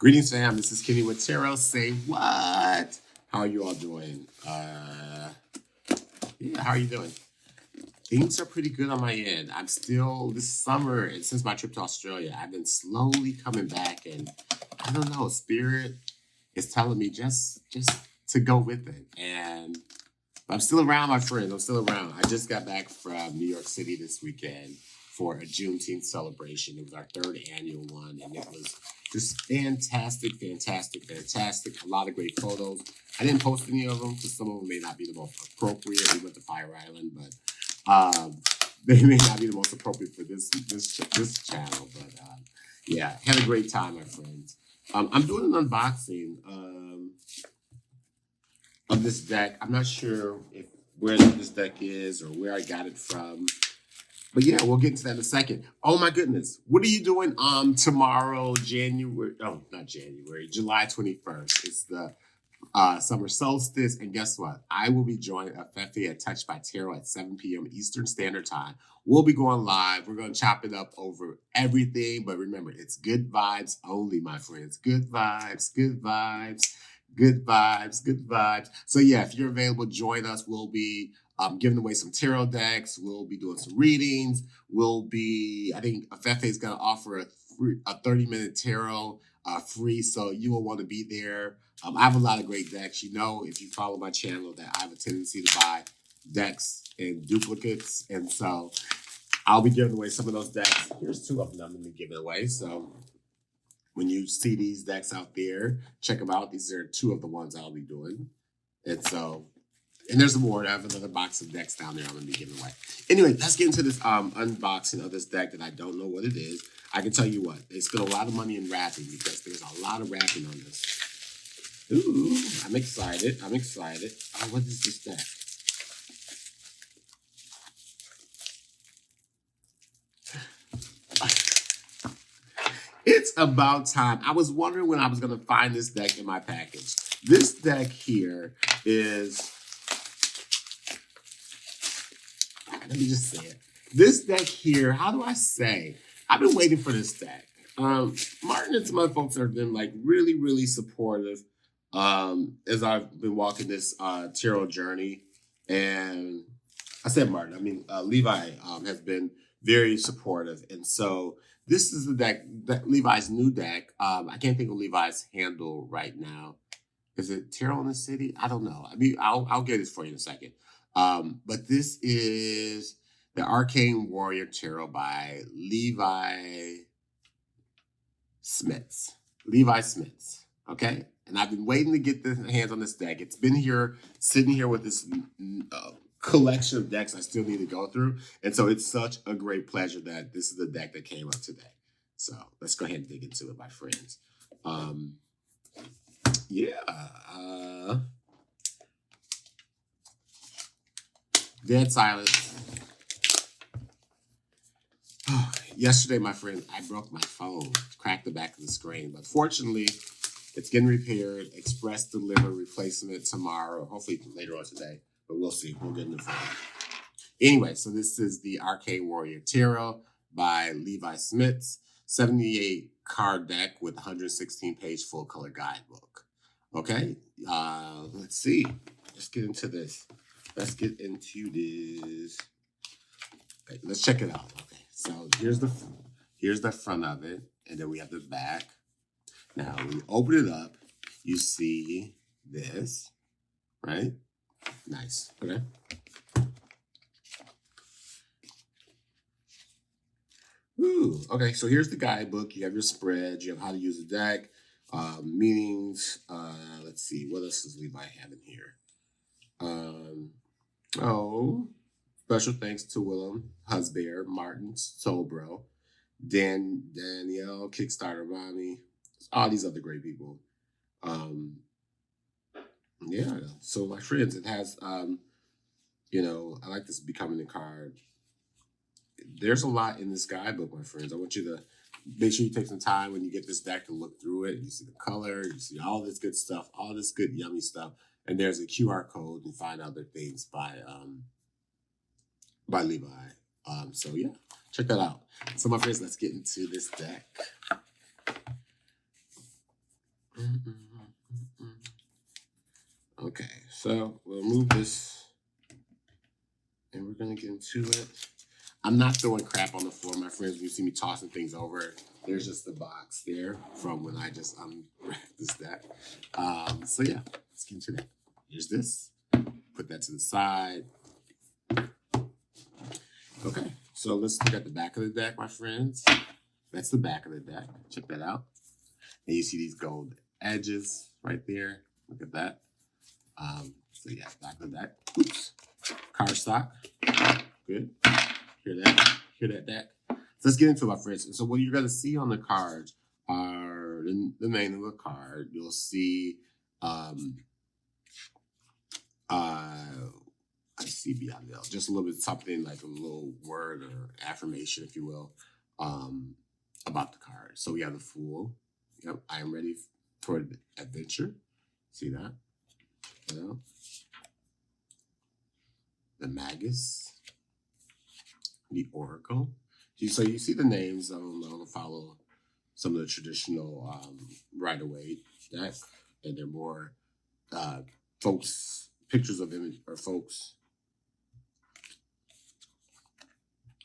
Greetings, fam. This is Kenny with Tarot. Say what? How are you all doing? How are you doing? Things are pretty good on my end. I'm still this summer, and since my trip to Australia, I've been slowly coming back, and I don't know, spirit is telling me just to go with it. And I'm still around, my friends. I'm still around. I just got back from New York City this weekend for a Juneteenth celebration. It was our third annual one, and it was just fantastic, fantastic, fantastic. A lot of great photos. I didn't post any of them because some of them may not be the most appropriate. We went to Fire Island, but they may not be the most appropriate for this channel. But yeah, had a great time, my friends. I'm doing an unboxing of this deck. I'm not sure where this deck is or where I got it from. But yeah, we'll get into that in a second. Oh my goodness. What are you doing tomorrow, July 21st? It's the summer solstice. And guess what? I will be joining Fefe at Touched by Tarot at 7 p.m. Eastern Standard Time. We'll be going live. We're going to chop it up over everything. But remember, it's good vibes only, my friends. Good vibes, good vibes, good vibes, good vibes. So yeah, if you're available, join us. We'll be giving away some tarot decks. We'll be doing some readings. I think Fefe is going to offer a 30-minute tarot free, so you will want to be there. I have a lot of great decks. You know, if you follow my channel, that I have a tendency to buy decks in duplicates, and so I'll be giving away some of those decks. Here's two of them I'm going to be giving away. So when you see these decks out there, check them out. These are two of the ones I'll be doing, and there's more. I have another box of decks down there I'm going to be giving away. Anyway, let's get into this unboxing of this deck that I don't know what it is. I can tell you what, they spent a lot of money in wrapping because there's a lot of wrapping on this. Ooh, I'm excited. I'm excited. Oh, what is this deck? It's about time. I was wondering when I was going to find this deck in my package. This deck here is... Let me just say it. This deck here, how do I say? I've been waiting for this deck. Martin and some other folks have been like really, really supportive as I've been walking this tarot journey. And I said Martin, I mean Levi has been very supportive. And so this is the deck, Levi's new deck. I can't think of Levi's handle right now. Is it Tarot in the City? I don't know. I mean, I'll get this for you in a second. But this is the Arcane Warrior Tarot by Levi Smits. Levi Smits. Okay? And I've been waiting to get the hands on this deck. It's been here, sitting here with this collection of decks I still need to go through. And so it's such a great pleasure that this is the deck that came up today. So let's go ahead and dig into it, my friends. Dead silence. Yesterday, my friend, I broke my phone, cracked the back of the screen, but fortunately, it's getting repaired. Express deliver replacement tomorrow, hopefully later on today, but we'll see. We'll get in the phone. Anyway, so this is the Arcane Warrior Tarot by Levi Smits, 78 card deck with 116-page full color guidebook. Okay, let's see. Let's get into this. Let's get into this. Okay, let's check it out. Okay, so here's the front of it, and then we have the back. Now, when you open it up, you see this, right? Nice. Okay. Ooh, okay, so here's the guidebook. You have your spread. You have how to use the deck, meanings. Let's see, what else does Levi have in here? Special thanks to Willem, Husbear, Martin, Soulbro, Danielle, Kickstarter Mommy, all these other great people. Yeah, so my friends, it has, you know, I like this Becoming a card. There's a lot in this guidebook, my friends. I want you to make sure you take some time when you get this deck to look through it. You see the color, you see all this good stuff, all this good yummy stuff. And there's a QR code to find other things by Levi. So yeah, check that out. So my friends, let's get into this deck. Okay, so we'll move this and we're gonna get into it. I'm not throwing crap on the floor, my friends. When you see me tossing things over, there's just the box there from when I just unwrapped this deck. So yeah, let's get into that. Here's this. Put that to the side. Okay, so let's look at the back of the deck, my friends. That's the back of the deck. Check that out. And you see these gold edges right there. Look at that. So yeah, back of the deck. Oops. Cardstock. Good. Hear that? Hear that deck? So let's get into it, my friends. So what you're going to see on the cards are the name of the card. You'll see I see beyond that. Just a little bit something like a little word or affirmation, if you will, about the card. So we have the Fool. Yep, I am ready for adventure. See that? Yeah. The Magus. The Oracle. So you see the names. I'm going to follow some of the traditional Rider-Waite deck, and they're more folks, pictures of image or folks.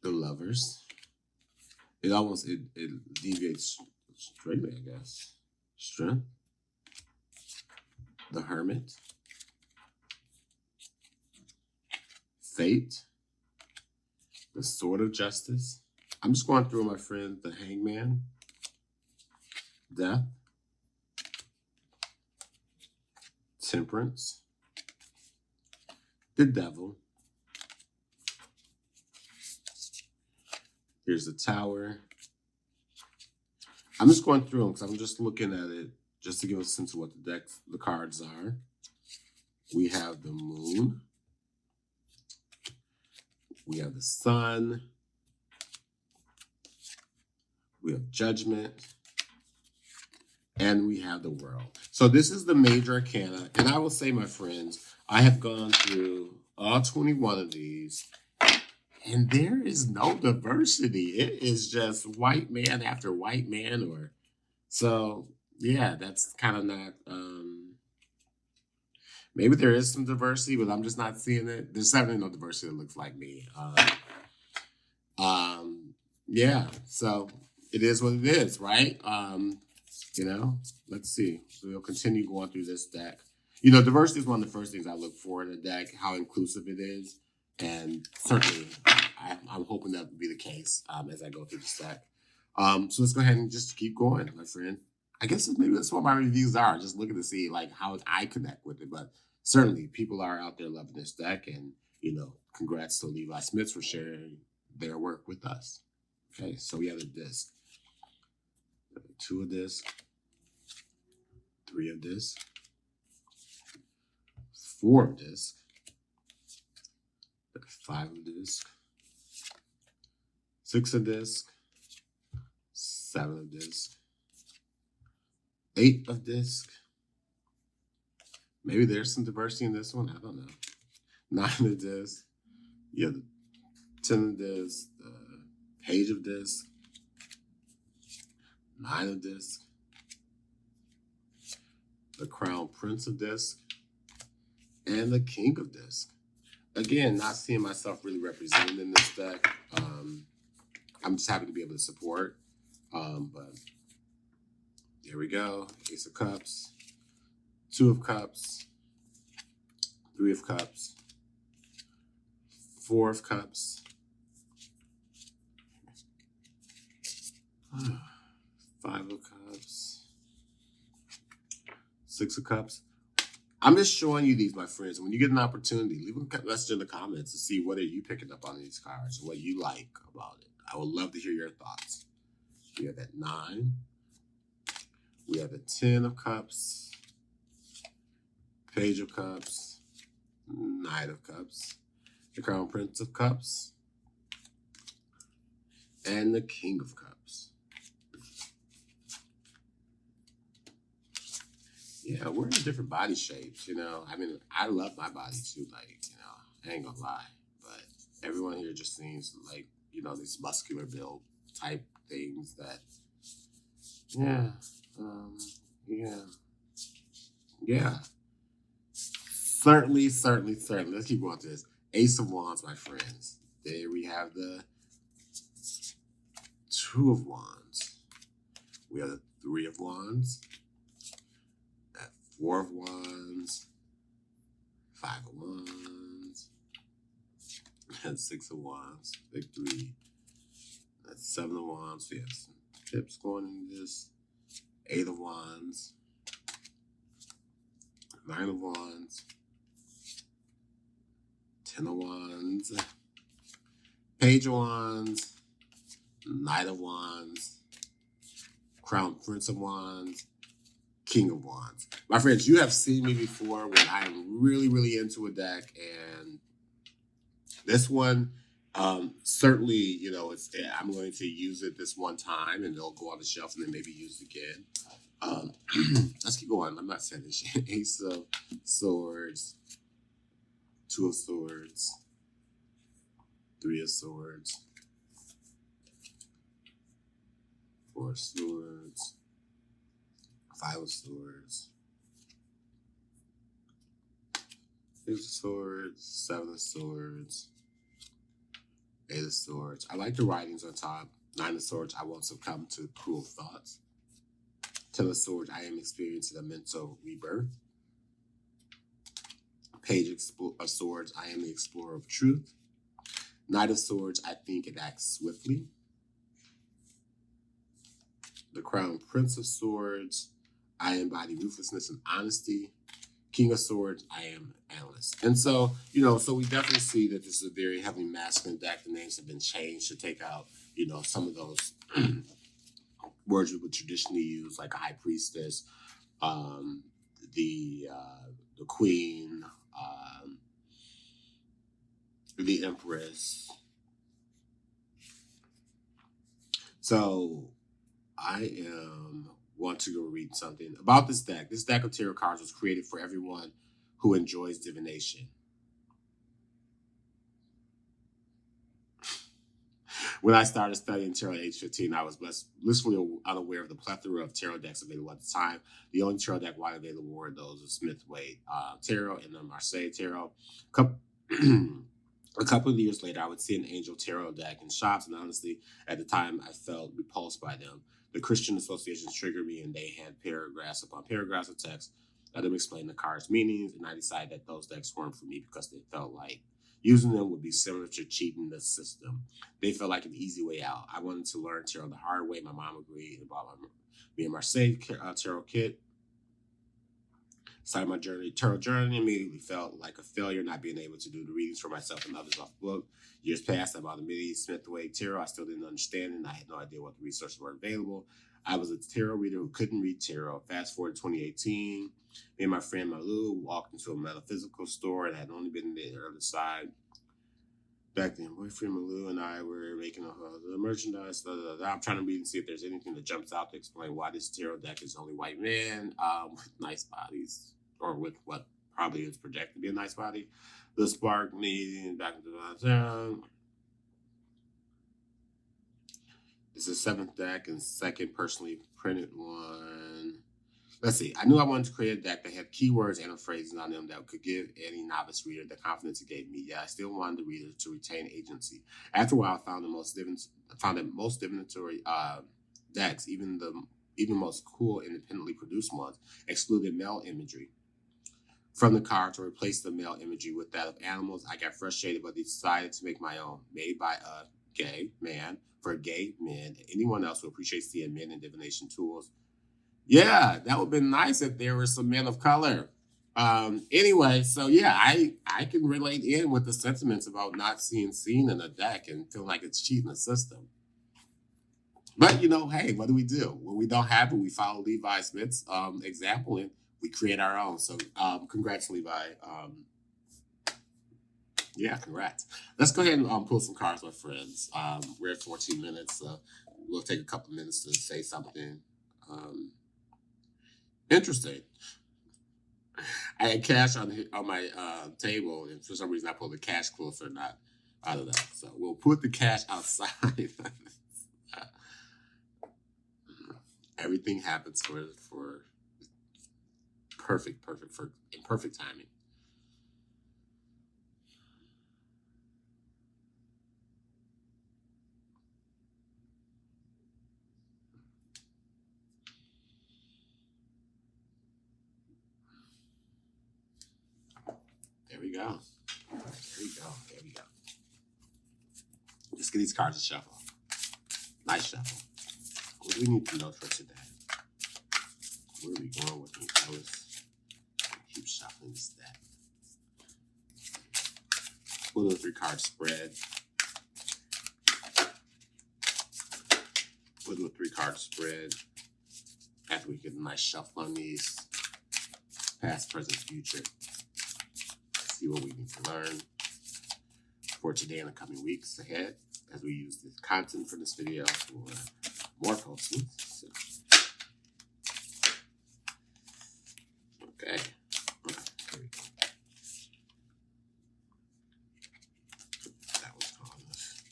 The Lovers. It deviates straightly, I guess. Strength. The Hermit. Fate. The Sword of Justice. I'm just going through, my friend. The Hangman. Death. Temperance. The Devil. Here's the Tower. I'm just going through them because I'm just looking at it just to give a sense of what the cards are. We have the Moon. We have the Sun. We have Judgment. And we have the World. So this is the major arcana. And I will say, my friends, I have gone through all 21 of these. And there is no diversity. It is just white man after white man. So, yeah, that's kind of not... maybe there is some diversity, but I'm just not seeing it. There's certainly no diversity that looks like me. Yeah, so it is what it is, right? Let's see. So we'll continue going through this deck. Diversity is one of the first things I look for in a deck, how inclusive it is. And certainly, I'm hoping that will be the case as I go through this deck. So let's go ahead and just keep going, my friend. I guess maybe that's what my reviews are, just looking to see like how I connect with it. But certainly, people are out there loving this deck. And, congrats to Levi Smits for sharing their work with us. Okay, so we have a disc. 2 of this. 3 of this. 4 of this. 5 of this. 6 of this. 7 of this. 8 of this. Maybe there's some diversity in this one. I don't know. 9 of this. You have the 10 of this. The Page of this. 9 of this. The Crown Prince of this. And the King of this. Again, not seeing myself really represented in this deck. I'm just happy to be able to support. But there we go. Ace of Cups. 2 of Cups. 3 of Cups. 4 of Cups. 5 of Cups. 6 of Cups. I'm just showing you these, my friends. When you get an opportunity, leave a message in the comments to see what are you picking up on these cards, what you like about it. I would love to hear your thoughts. We have that 9. We have the 10 of Cups. Page of Cups. 9 of Cups. The Crown Prince of Cups. And the King of Cups. Yeah, we're in different body shapes, I love my body too, I ain't gonna lie. But everyone here just seems like, these muscular build type things that, yeah. Certainly, certainly, certainly. Let's keep going to this. Ace of Wands, my friends. There we have the Two of Wands. We have the Three of Wands. That Four of Wands. Five of Wands. And Six of Wands. Big three. That's Seven of Wands. We have some tips going in this. Eight of Wands. Nine of Wands. 10 of Wands. Page of Wands. Knight of Wands. Crown Prince of Wands. King of Wands. My friends, you have seen me before when I'm really, really into a deck, and this one, certainly, you know, I'm going to use it this one time, and it'll go on the shelf and then maybe use it again. Let's keep going. I'm not saying this shit. Ace of Swords, Two of Swords, Three of Swords, Four of Swords, Five of Swords, Six of Swords, Seven of Swords, Eight of Swords. I like the writings on top. Nine of Swords, I won't succumb to cruel thoughts. 10 of Swords, I am experiencing a mental rebirth. Page of Swords, I am the explorer of truth. Knight of Swords, I think and act swiftly. The Crown Prince of Swords, I embody ruthlessness and honesty. King of Swords, I am analyst. And so, you know, so we definitely see that this is a very heavily masculine deck. The names have been changed to take out, you know, some of those words we would traditionally use, like a high priestess, the queen, the empress. So I want to go read something about this deck. This deck of tarot cards was created for everyone who enjoys divination. When I started studying tarot at age 15, I was blissfully unaware of the plethora of tarot decks available at the time. The only tarot deck widely available were those of Smith-Waite Tarot and the Marseille Tarot. A couple of years later, I would see an Angel Tarot deck in shops, and honestly, at the time, I felt repulsed by them. The Christian associations triggered me, and they had paragraphs upon paragraphs of text that them explain the cards' meanings, and I decided that those decks weren't for me because they felt like using them would be similar to cheating the system. They felt like an easy way out. I wanted to learn tarot the hard way. My mom agreed and bought me a Marseille tarot kit. Started my tarot journey, immediately felt like a failure not being able to do the readings for myself and others off the book. Years passed, I bought a mini Smith-Waite Tarot. I still didn't understand it, and I had no idea what the resources were available. I was a tarot reader who couldn't read tarot. Fast forward to 2018, me and my friend Malu walked into a metaphysical store and had only been there on the side. Back then, boyfriend Malu and I were making the merchandise. I'm trying to read and see if there's anything that jumps out to explain why this tarot deck is only white men with nice bodies, or with what probably is projected to be a nice body. The spark me back into the This is seventh deck and second personally printed one. Let's see. I knew I wanted to create a deck that had keywords and phrases on them that could give any novice reader the confidence it gave me. Yeah, I still wanted the reader to retain agency. After a while, I found that most divinatory decks, even most cool independently produced ones, excluded male imagery from the card to replace the male imagery with that of animals. I got frustrated, but decided to make my own, made by a gay man for gay men. Anyone else who appreciates seeing men in divination tools. Yeah, that would have been nice if there were some men of color. Anyway, so yeah, I can relate in with the sentiments about not seeing seen in a deck and feeling like it's cheating the system. But you know, hey, what do? When we don't have it, we follow Levi Smits' example and we create our own. So congrats, Levi. Yeah, congrats. Let's go ahead and pull some cards, my friends. We're at 14 minutes, so we'll take a couple minutes to say something. Interesting. I had cash on my table, and for some reason I pulled the cash closer, not out of that. So we'll put the cash outside. Everything happens for perfect timing. we go. There we go. There we go. Let's get these cards a shuffle. Nice shuffle. What do we need to know for today? Where are we going with these colors? Keep shuffling this deck. We'll do a 3-card spread. We'll do a 3-card spread. After we get a nice shuffle on these. Past, present, future. See what we need to learn for today and the coming weeks ahead as we use the content for this video for more posting. So, okay. Here we go. That was on this.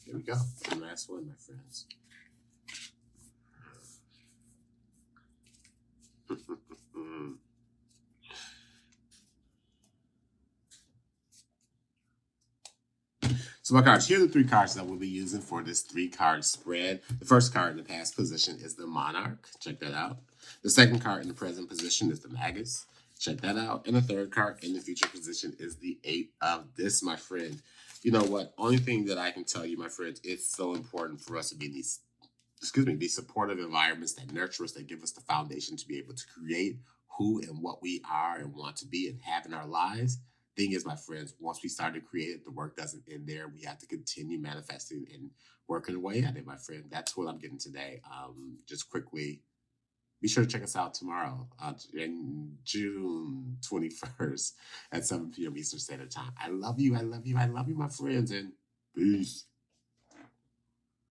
Here we go. The last one, my friends. So my cards, here are the 3 cards that we'll be using for this 3-card spread. The first card in the past position is the Monarch. Check that out. The second card in the present position is the Magus. Check that out. And the third card in the future position is the 8 of this, my friend. You know what? Only thing that I can tell you, my friends, it's so important for us to be in these, these supportive environments that nurture us, that give us the foundation to be able to create who and what we are and want to be and have in our lives. Thing is, my friends, once we start to create it, the work doesn't end there. We have to continue manifesting and working away at it, my friend. That's what I'm getting today. Just quickly, be sure to check us out tomorrow, in June 21st at 7 p.m. Eastern Standard Time. I love you. I love you. I love you, my friends, and peace.